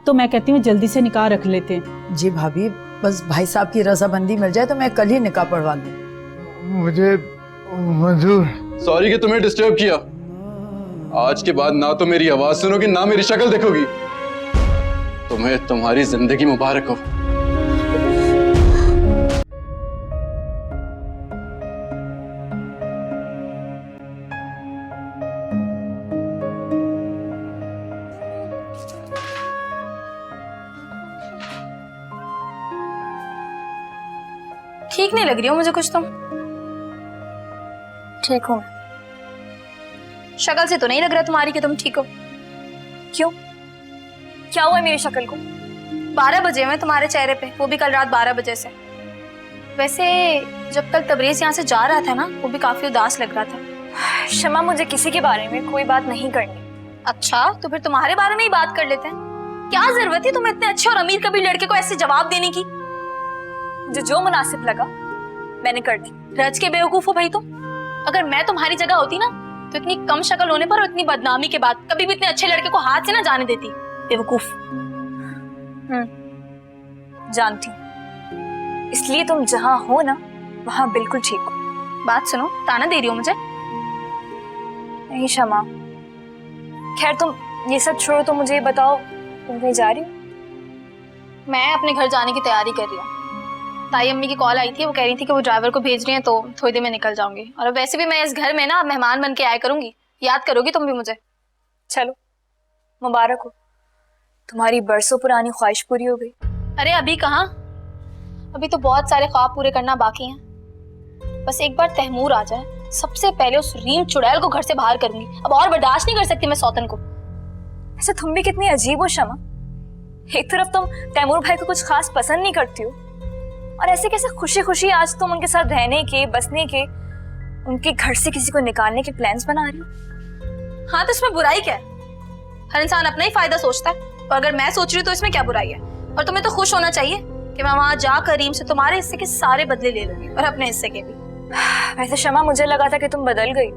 तो मैं कहती हूँ जल्दी से निकाह रख लेते हैं। जी भाभी, बस भाई साहब की रजामंदी मिल जाए तो मैं कल ही निकाह पढ़वा लूँ। मुझे मंजूर। सॉरी कि तुम्हें डिस्टर्ब किया। आज के बाद ना तो मेरी आवाज सुनोगी ना मेरी शक्ल देखोगी। तुम्हें तुम्हारी जिंदगी मुबारक हो। ठीक नहीं लग रही हो मुझे कुछ तुम। ठीक हूँ, शक्ल से तो नहीं लग रहा तुम्हारी कि तुम ठीक हो। क्यों, क्या हुआ है मेरी शक्ल को? 12 बजे हुए तुम्हारे चेहरे पे, वो भी कल रात 12 बजे से। वैसे जब कल तबरेज यहाँ से जा रहा था ना, वो भी काफी उदास लग रहा था। शमा, मुझे किसी के बारे में कोई बात नहीं करनी। अच्छा, तो फिर तुम्हारे बारे में ही बात कर लेते हैं। क्या जरूरत है तुम्हें इतने अच्छे और अमीर कभी लड़के को ऐसे जवाब देने की? जो मुनासिब लगा मैंने कर दी। रज के बेवकूफ हो भाई तुम। अगर मैं तुम्हारी जगह होती ना, तो इतनी कम शक्ल होने पर और इतनी बदनामी के बाद कभी भी इतने अच्छे लड़के को हाथ से ना जाने देती। बेवकूफ। जानती हूँ, इसलिए तुम जहाँ हो ना वहाँ बिल्कुल ठीक हो। बात सुनो, ताना दे रही हो मुझे? नहीं शमा, खैर तुम ये सब छोड़ो, तो मुझे ये बताओ तुम कहीं जा रही हो? मैं अपने घर जाने की तैयारी कर रही हूँ। ताई अम्मी की कॉल आई थी, वो कह रही थी कि वो ड्राइवर को भेज रही हैं, तो थोड़ी देर में निकल जाऊंगी। और अब वैसे भी मैं इस घर में ना मेहमान बन के आया करूंगी। याद करोगी तुम भी मुझे? चलो, मुबारक हो, तुम्हारी बरसों पुरानी ख्वाहिश पूरी हो गई। अरे अभी कहाँ, अभी तो बहुत सारे ख्वाब पूरे करना बाकी हैं। बस एक बार तैमूर आ जाए, सबसे पहले उस रीम चुड़ैल को घर से बाहर करूंगी। अब और बर्दाश्त नहीं कर सकती मैं सौतन को। ऐसे तुम भी कितनी अजीब हो शमा। एक तरफ तुम तैमूर भाई को कुछ खास पसंद नहीं करती हो, और ऐसे कैसे खुशी खुशी आज तुम उनके साथ रहने के, बसने के, उनके घर से किसी को निकालने के प्लान्स बना रही हो। हाँ, तो इसमें बुराई क्या है? हर इंसान अपना ही फायदा सोचता है, और अगर मैं सोच रही हूँ तो इसमें क्या बुराई है? और तुम्हें तो खुश होना चाहिए कि मैं वहां जाकर रीम से तुम्हारे हिस्से के सारे बदले ले लूंगी, और अपने हिस्से के भी। वैसे शमा, मुझे लगा था कि तुम बदल गई,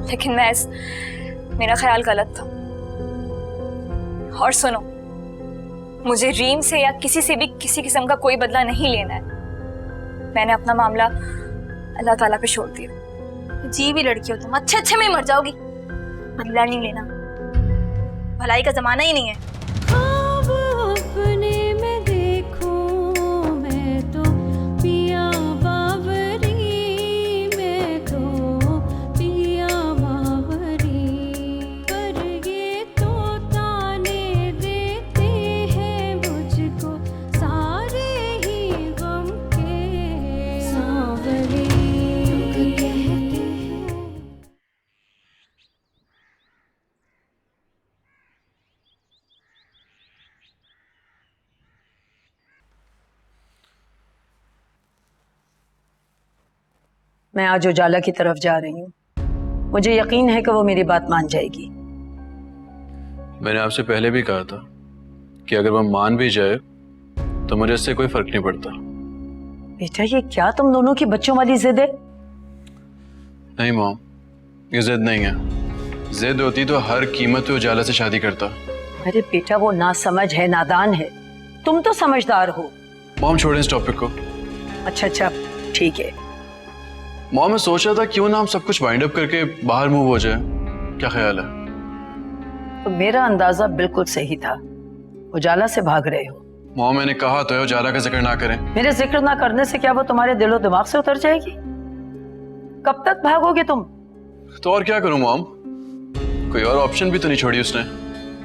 लेकिन मेरा ख्याल गलत था। और सुनो, मुझे रीम से या किसी से भी किसी किस्म का कोई बदला नहीं लेना है। मैंने अपना मामला अल्लाह ताला पे छोड़ दिया। जी भी लड़की हो तुम, अच्छे अच्छे में ही मर जाओगी। बदला नहीं लेना, भलाई का जमाना ही नहीं है। मैं आज उजाला की तरफ जा रही हूँ। मुझे यकीन है कि वो मेरी बात मान जाएगी। मैंने आपसे पहले भी कहा था कि अगर वो मान भी जाए तो मुझे इससे कोई फर्क नहीं पड़ता। बेटा, ये क्या तुम दोनों की बच्चों वाली जिद है? नहीं मॉम, ये जिद नहीं है। जिद होती तो हर कीमत पे उजाला से शादी करता। अरे बेटा, वो नासमझ है, नादान है। तुम तो समझदार हो। मॉम छोड़ें इस टॉपिक को। अच्छा ठीक है। मॉम, मैं सोच रहा था क्यों ना हम सब कुछ वाइंड अप करके बाहर मूव हो जाए, क्या ख्याल है? तो मेरा अंदाजा बिल्कुल सही था, उजाला से भाग रहे हो। मॉम, मैंने कहा तो है उजाला का जिक्र ना करें। मेरे जिक्र ना करने से क्या वो तुम्हारे दिलो दिमाग से उतर जाएगी? कब तक भागोगे तुम? तो और क्या करूं मॉम, कोई और ऑप्शन भी तो नहीं छोड़ी उसने।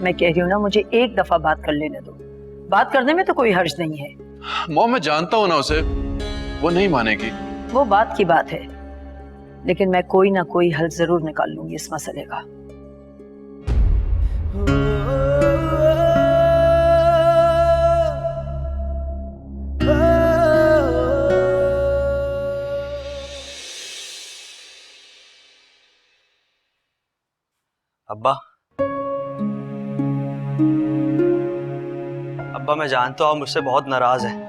मैं कह रही हूँ ना, मुझे एक दफा बात कर लेने दो। बात करने में तो कोई हर्ज नहीं है। मॉम, मैं जानता हूं ना उसे, वो नहीं मानेगी। वो बात की बात है, लेकिन मैं कोई ना कोई हल जरूर निकाल लूंगी इस मसले का। अब्बा, मैं जानता हूँ आप मुझसे बहुत नाराज हैं।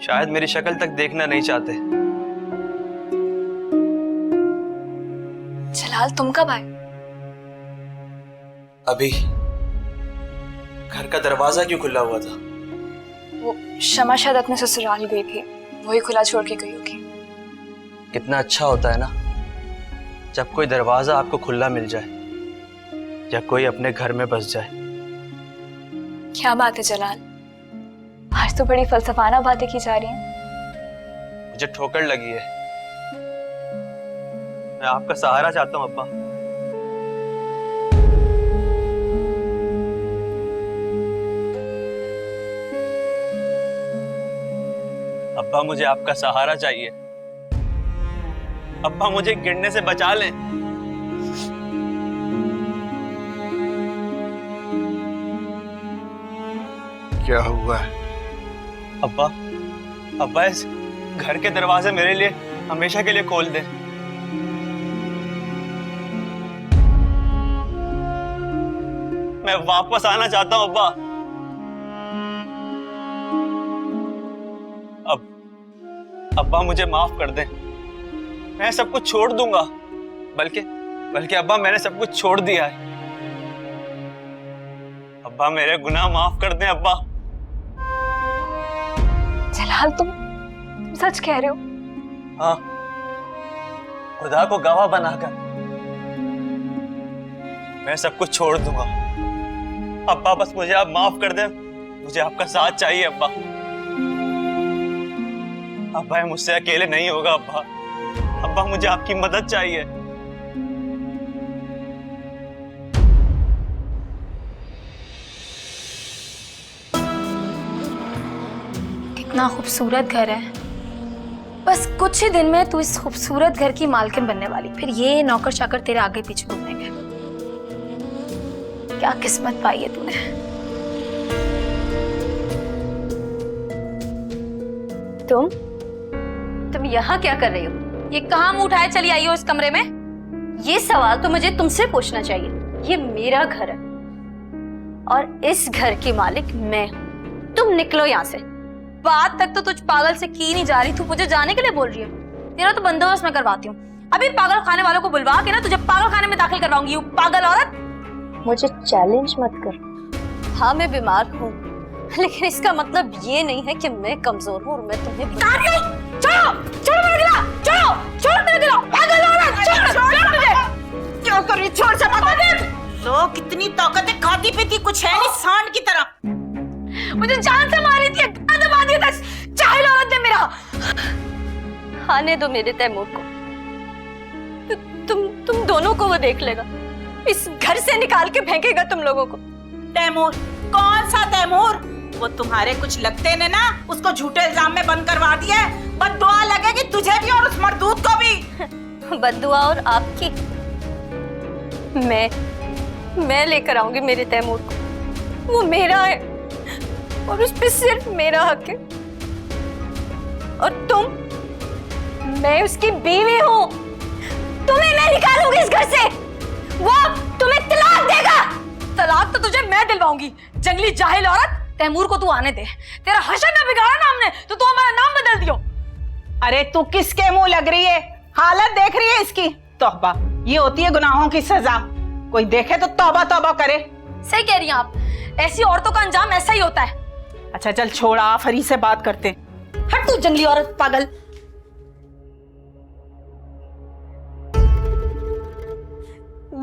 शायद मेरी शक्ल तक देखना नहीं चाहते। जलाल, तुम कब आए? अभी घर का दरवाजा क्यों खुला हुआ था? वो शमा शायद अपने ससुराल गई थी, वही खुला छोड़ के गई होगी। कितना अच्छा होता है ना जब कोई दरवाजा आपको खुला मिल जाए या कोई अपने घर में बस जाए। क्या बात है जलाल, आज तो बड़ी फलसफाना बातें की जा रही हैं। मुझे ठोकर लगी है, मैं आपका सहारा चाहता हूँ अब्बा। अब्बा मुझे आपका सहारा चाहिए। अब्बा मुझे गिरने से बचा लें। क्या हुआ है? अब्बा, अब्बा इस घर के दरवाजे मेरे लिए हमेशा के लिए खोल दें। मैं वापस आना चाहता हूं अब्बा। अब्बा मुझे माफ कर दें, मैं सब कुछ छोड़ दूंगा। बल्कि अब्बा मैंने सब कुछ छोड़ दिया है। अब्बा मेरे गुनाह माफ कर दें अब्बा। जलाल तुम सच कह रहे हो? हाँ, खुदा को गवाह बनाकर मैं सब कुछ छोड़ दूंगा। अब्बा बस मुझे आप माफ कर दें, मुझे आपका साथ चाहिए अब्बा। अब्बा ये मुझसे अकेले नहीं होगा अब्बा। अब्बा मुझे आपकी मदद चाहिए। कितना खूबसूरत घर है। बस कुछ ही दिन में तू इस खूबसूरत घर की मालकिन बनने वाली, फिर ये नौकर चाकर तेरे आगे पीछे घूमेंगे। क्या किस्मत पाई है तूने। तुम यहाँ क्या कर रही हो? ये कहाँ मुंह उठाए चली आई हो इस कमरे में? ये सवाल तो मुझे तुमसे पूछना चाहिए। ये मेरा घर है और इस घर की मालिक मैं हूँ। तुम निकलो यहाँ से। बात तक तो तुझ पागल से की नहीं जा रही, तू मुझे जाने के लिए बोल रही है। तेरा तो बंदोबस्त मैं करवाती हूँ। अभी पागल खाने वालों को बुलवा के ना तुझे पागल खाने में दाखिल करवाऊंगी। पागल औरत, मुझे चैलेंज मत कर। हाँ मैं बीमार हूँ, लेकिन इसका मतलब ये नहीं है कि मैं कमजोर हूँ और मैं तुम्हें छोड़ो मेरे गिला, छोड़ो मेरे गिला। पागल औरत, छोड़ मुझे। क्यों कर रही? छोड़ से मत। तो कितनी ताकत है, खाती पीती कुछ है नहीं, सांड की तरह। मुझे जान से मारी थी, दबा दिया था जाहिल औरत ने मेरा। आने दो मेरे तैमूर को, तुम दोनों को वो देख लेगा। इस घर से निकाल के फेंकेगा तुम लोगों को। तैमूर? कौन सा तैमूर? वो तुम्हारे कुछ लगते ने ना, उसको झूठे इल्जाम में बंद करवा दिया है। बद्दुआ लगेगी तुझे भी और उस मर्दूद को भी। बद्दुआ और आपकी? मैं लेकर आऊंगी मेरे तैमूर को। वो मेरा है और उस पे सिर्फ मेरा हक है। और तुम, मैं उसकी बीवी हूँ। तुम्हें मैं निकालूंगी इस घर से। वो तुम्हें तलाक देगा। तलाक तो तुझे मैं दिलवाऊंगी। जंगली जाहिल औरत, तैमूर को तू आने दे। तेरा हशर ना बिगाड़ा ना हमने तो तू हमारा नाम बदल दियो। अरे तू किसके मुंह लग रही है? हालत देख रही है इसकी। तौबा, ये होती है गुनाहों की सजा। कोई देखे तो तौबा तौबा करे। सही कह रही हैं आप, ऐसी औरतों का अंजाम ऐसा ही होता है। अच्छा चल छोड़ा, फरी से बात करते। हट तू जंगली औरत, पागल।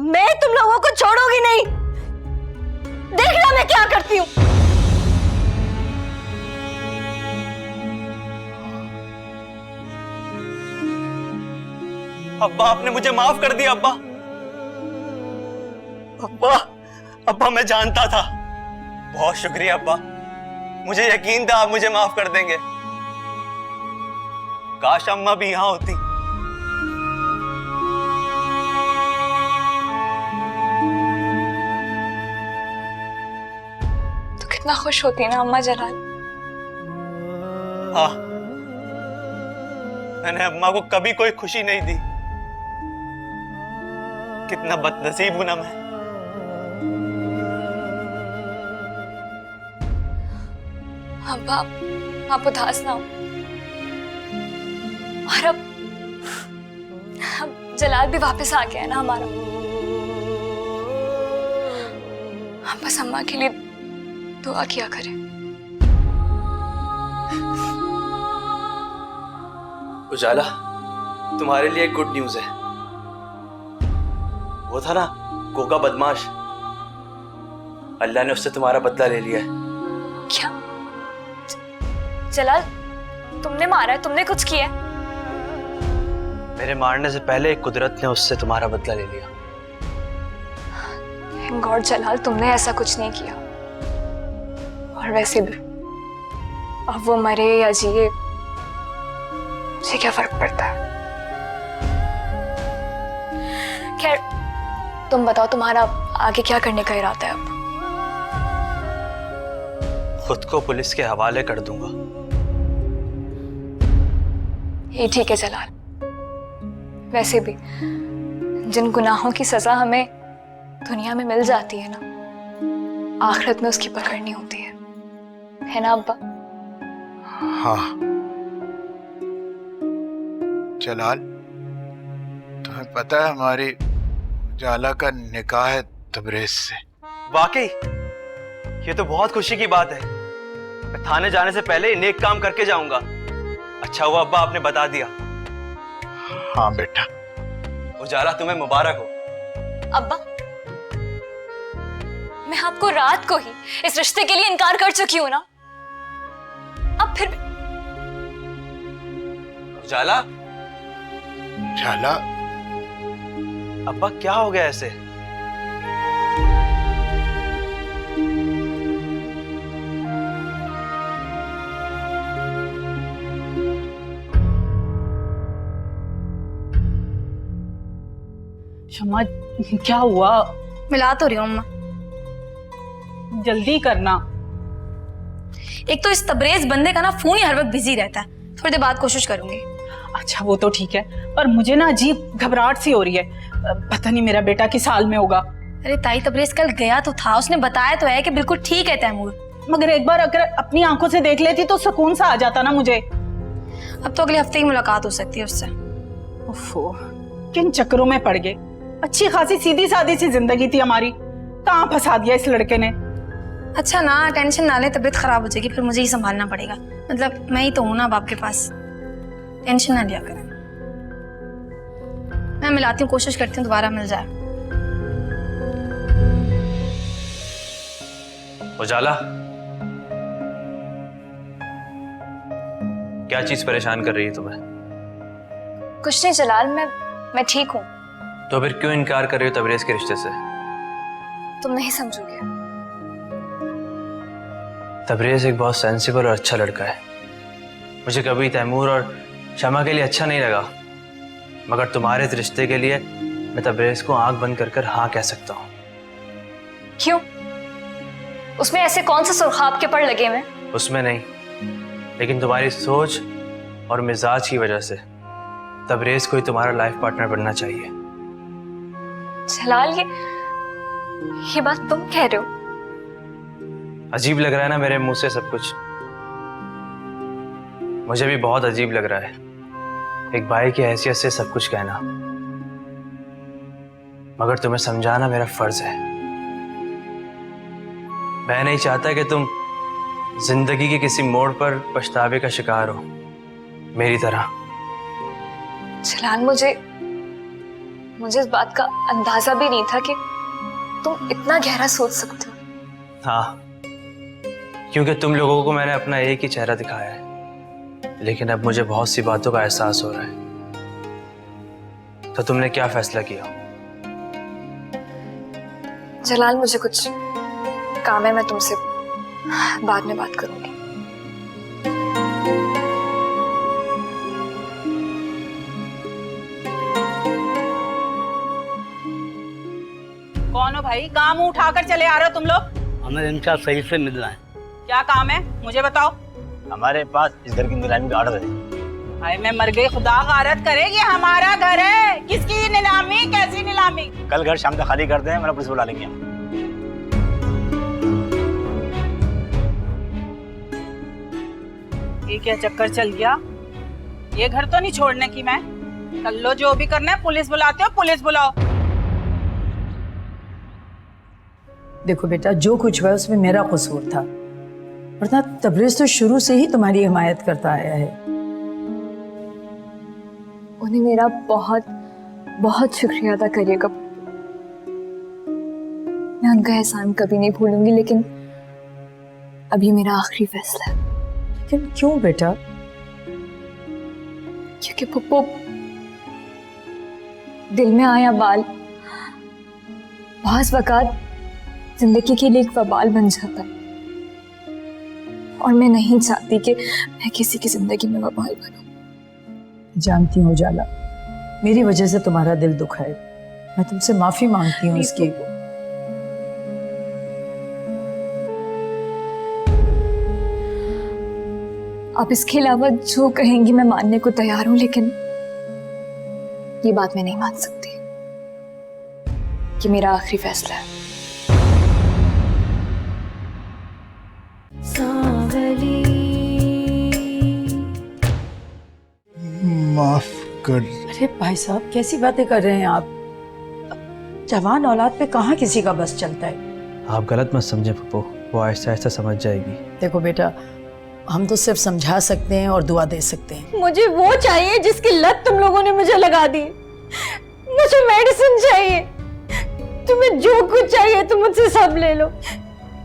मैं तुम लोगों को छोड़ूंगी नहीं। देखना मैं क्या करती हूँ। अब्बा आपने मुझे माफ कर दिया अब्बा। अब्बा मैं जानता था। बहुत शुक्रिया अब्बा, मुझे यकीन था आप मुझे माफ कर देंगे। काश अम्मा भी यहां होती। तो कितना खुश होती ना अम्मा जलाल। हाँ, मैंने अम्मा को कभी कोई खुशी नहीं दी। कितना बदनसीब हूं ना मैं। अब्बा आप उदास ना हो। और अब जलाल भी वापस आ गया है ना हमारा। बस अम्मा के लिए दुआ किया करें। उजाला, तुम्हारे लिए एक गुड न्यूज है। वो था ना गोगा बदमाश, अल्लाह ने उससे तुम्हारा बदला ले लिया है। क्या जलाल, तुमने मारा है? तुमने कुछ किया है? मेरे मारने से पहले कुदरत ने उससे तुम्हारा बदला ले लिया। थैंक गॉड जलाल, तुमने ऐसा कुछ नहीं किया। और वैसे भी अब वो मरे या जिए मुझे क्या फर्क पड़ता है। खैर तुम बताओ, तुम्हारा आगे क्या करने का इरादा है? अब खुद को पुलिस के हवाले कर दूंगा। ये ठीक है जलाल। वैसे भी जिन गुनाहों की सजा हमें दुनिया में मिल जाती है ना, आखिरत में उसकी पकड़ नहीं होती है ना अब्बा? हाँ जलाल, तुम्हें पता है हमारी उजाला का निकाह है तबरेज से। वाकई ये तो बहुत खुशी की बात है। मैं थाने जाने से पहले नेक काम करके जाऊंगा। अच्छा हुआ अब्बा आपने बता दिया। हाँ बेटा। उजाला तुम्हें मुबारक हो। अब्बा, मैं आपको रात को ही इस रिश्ते के लिए इनकार कर चुकी हूं ना, अब फिर भी। उजाला, उजाला, अब्बा क्या हो गया ऐसे? शम्मा क्या हुआ? मिला तो रही हूँ अम्मा। जल्दी करना। एक तो इस तबरेज बंदे का ना फोन ही हर वक्त बिजी रहता है। थोड़ी देर बाद कोशिश करूंगी। अच्छा वो तो ठीक है, पर मुझे ना अजीब घबराहट सी हो रही है। पता नहीं मेरा बेटा किस हाल में होगा। अरे ताई, तबरेज कल गया तो था, उसने बताया तो है कि बिल्कुल ठीक है तैमूर। मगर एक बार अगर अपनी आंखों से देख लेती तो सुकून सा आ जाता ना मुझे। अब तो अगले हफ्ते ही मुलाकात हो सकती है उससे। ओफो, किन चक्करों में पड़ गए। अच्छी खासी सीधी सादी सी जिंदगी थी हमारी, कहाँ फंसा दिया इस लड़के ने। अच्छा ना, टेंशन ना ले, तबीयत खराब हो जाएगी, फिर मुझे ही संभालना पड़ेगा। मतलब मैं ही तो हूं ना बाप के पास, टेंशन ना लिया करें। मैं मिलाती हूँ, कोशिश करती हूँ दोबारा मिल जाए। उजाला, क्या चीज परेशान कर रही है तुम्हें? कुछ नहीं जलाल, मैं ठीक हूँ। तो फिर क्यों इनकार कर रही हो तबरेज के रिश्ते से? तुम नहीं समझोगे। तबरेज एक बहुत सेंसिबल और अच्छा लड़का है। मुझे कभी तैमूर और शमा के लिए अच्छा नहीं लगा, मगर तुम्हारे इस रिश्ते के लिए मैं तबरेज को आंख बंद कर हाँ कह सकता हूँ। क्यों? उसमें ऐसे कौन से सुर्खाब के पड़ लगे हुए? उसमें नहीं, लेकिन तुम्हारी सोच और मिजाज की वजह से तबरेज को ही तुम्हारा लाइफ पार्टनर बनना चाहिए। जलाल, ये बात तुम कह रहे हो? अजीब लग रहा है ना मेरे मुंह से सब कुछ? मुझे भी बहुत अजीब लग रहा है, एक भाई की हैसियत से सब कुछ कहना, मगर तुम्हें समझाना मेरा फर्ज है। मैं नहीं चाहता कि तुम जिंदगी के किसी मोड़ पर पछतावे का शिकार हो मेरी तरह। जलाल, मुझे इस बात का अंदाजा भी नहीं था कि तुम इतना गहरा सोच सकते हो। हाँ, क्योंकि तुम लोगों को मैंने अपना एक ही चेहरा दिखाया है, लेकिन अब मुझे बहुत सी बातों का एहसास हो रहा है। तो तुमने क्या फैसला किया? जलाल, मुझे कुछ काम है, मैं तुमसे बाद में बात करूंगी। कौन हो भाई? काम उठाकर चले आ रहे हो तुम लोग? हमें इनका सही से मिलना है। क्या काम है मुझे बताओ। हमारे पास इस घर की नीलामी का ऑर्डर है। भाई मैं मर गई, खुदा गारत करेगी, हमारा घर है। किसकी नीलामी? कैसी नीलामी? कल घर शाम तक खाली कर दें, वरना पुलिस बुला लेंगे हम। ये क्या चक्कर चल गया? ये घर तो नहीं छोड़ने की मैं। कर लो जो भी करना है, पुलिस बुलाते हो पुलिस बुलाओ। देखो बेटा, जो कुछ हुआ उसमें मेरा कसूर था, वरना तबरेज़ तो शुरू से ही तुम्हारी हिमायत करता आया है। उन्हें मेरा बहुत बहुत शुक्रिया अदा करिएगा। मैं उनका एहसान कभी नहीं भूलूंगी, लेकिन अभी मेरा आखिरी फैसला है। लेकिन क्यों बेटा? क्योंकि पप्पू, दिल में आया बाल बहुत वक़्त जिंदगी के लिए एक वबाल बन जाता है, और मैं नहीं चाहती कि मैं किसी की जिंदगी में वबाल बनूं। जानती हूँ जाला, मेरी वजह से तुम्हारा दिल दुखा है, मैं तुमसे माफी मांगती हूँ इसकी। आप इसके अलावा जो कहेंगी मैं मानने को तैयार हूं, लेकिन ये बात मैं नहीं मान सकती कि मेरा आखिरी फैसला है। माफ कर। अरे भाई साहब, कैसी बातें कर रहे हैं आप? जवान औलाद पे कहाँ किसी का बस चलता है। आप गलत मत समझे पप्पू, वो आहिस्ता आहिस्ता समझ जाएगी। देखो बेटा, हम तो सिर्फ समझा सकते हैं और दुआ दे सकते हैं। मुझे वो चाहिए जिसकी लत तुम लोगों ने मुझे लगा दी। मुझे मेडिसिन चाहिए। तुम्हें जो कुछ चाहिए तुम मुझसे सब ले लो।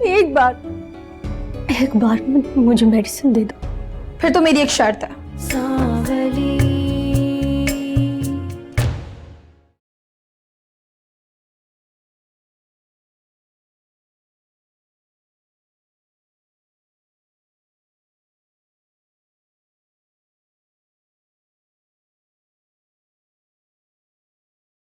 एक बार मुझे मेडिसिन दे दो। फिर तो मेरी एक शर्त है।